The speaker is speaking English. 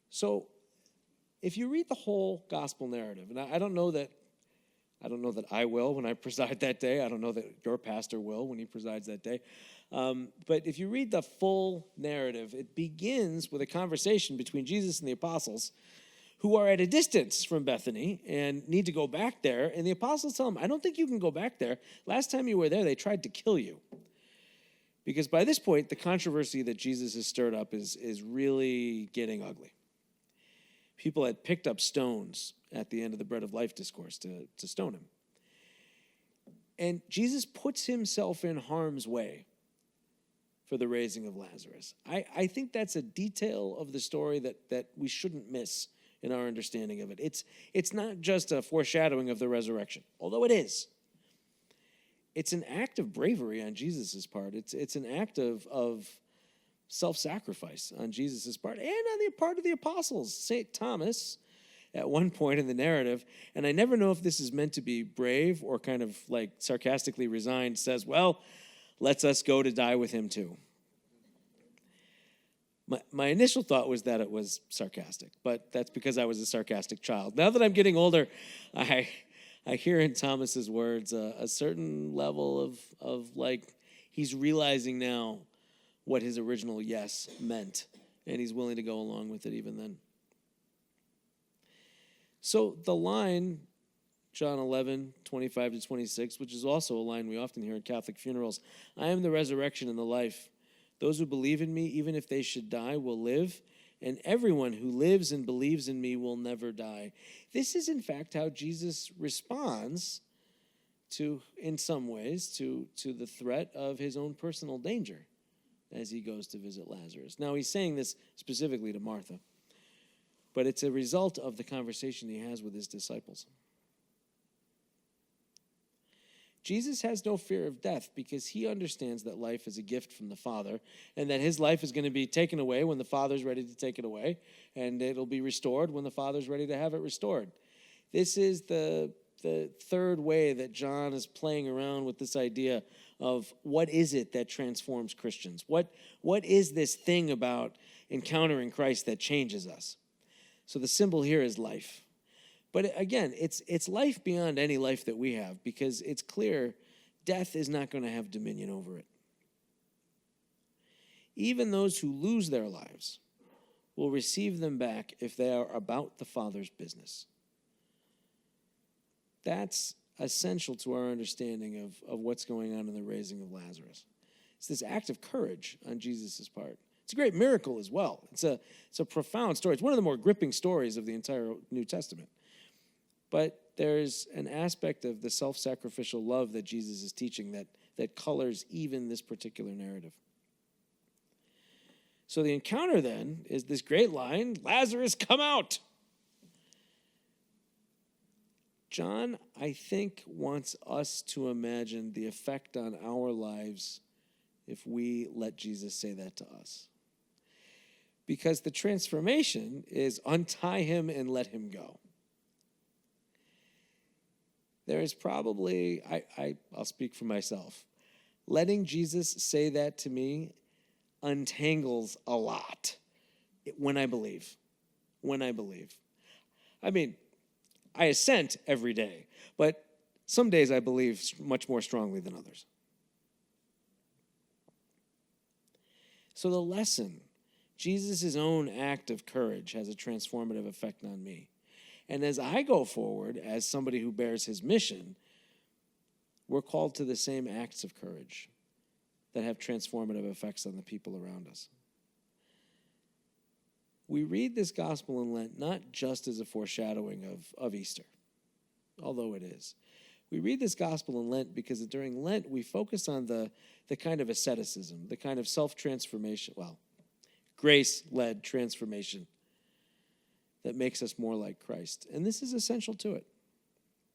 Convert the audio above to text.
So if you read the whole gospel narrative, and I don't know that I will when I preside that day. I don't know that your pastor will when he presides that day. But if you read the full narrative, it begins with a conversation between Jesus and the apostles who are at a distance from Bethany and need to go back there. And the apostles tell him, I don't think you can go back there. Last time you were there, they tried to kill you. Because by this point, the controversy that Jesus has stirred up is really getting ugly. People had picked up stones at the end of the Bread of Life discourse to stone him. And Jesus puts himself in harm's way for the raising of Lazarus. I think that's a detail of the story that we shouldn't miss in our understanding of it. It's not just a foreshadowing of the resurrection, although it is. It's an act of bravery on Jesus' part. It's an act of self-sacrifice on Jesus' part and on the part of the apostles. St. Thomas, at one point in the narrative, and I never know if this is meant to be brave or kind of like sarcastically resigned, says, well, let's us go to die with him too. My initial thought was that it was sarcastic, but that's because I was a sarcastic child. Now that I'm getting older, I hear in Thomas's words a certain level of like he's realizing now what his original yes meant, and he's willing to go along with it even then. So the line, John 11:25-26, which is also a line we often hear at Catholic funerals, I am the resurrection and the life. Those who believe in me, even if they should die, will live, and everyone who lives and believes in me will never die. This is, in fact, how Jesus responds to, in some ways, to the threat of his own personal danger as he goes to visit Lazarus. Now, he's saying this specifically to Martha, but it's a result of the conversation he has with his disciples. Jesus has no fear of death because he understands that life is a gift from the Father and that his life is going to be taken away when the Father's ready to take it away, and it'll be restored when the Father's ready to have it restored. This is the third way that John is playing around with this idea of what is it that transforms Christians? What is this thing about encountering Christ that changes us? So the symbol here is life. But again, it's life beyond any life that we have because it's clear death is not going to have dominion over it. Even those who lose their lives will receive them back if they are about the Father's business. That's essential to our understanding of what's going on in the raising of Lazarus. It's this act of courage on Jesus' part. It's a great miracle as well. It's a profound story. It's one of the more gripping stories of the entire New Testament. But there's an aspect of the self-sacrificial love that Jesus is teaching that colors even this particular narrative. So the encounter then is this great line, Lazarus, come out. John, I think, wants us to imagine the effect on our lives if we let Jesus say that to us. Because the transformation is untie him and let him go. There is probably, I'll speak for myself, letting Jesus say that to me untangles a lot when I believe. I mean, I assent every day, but some days I believe much more strongly than others. So the lesson, Jesus' own act of courage has a transformative effect on me. And as I go forward, as somebody who bears his mission, we're called to the same acts of courage that have transformative effects on the people around us. We read this gospel in Lent not just as a foreshadowing of Easter, although it is. We read this gospel in Lent because during Lent we focus on the kind of asceticism, the kind of self-transformation, grace-led transformation that makes us more like Christ. And this is essential to it.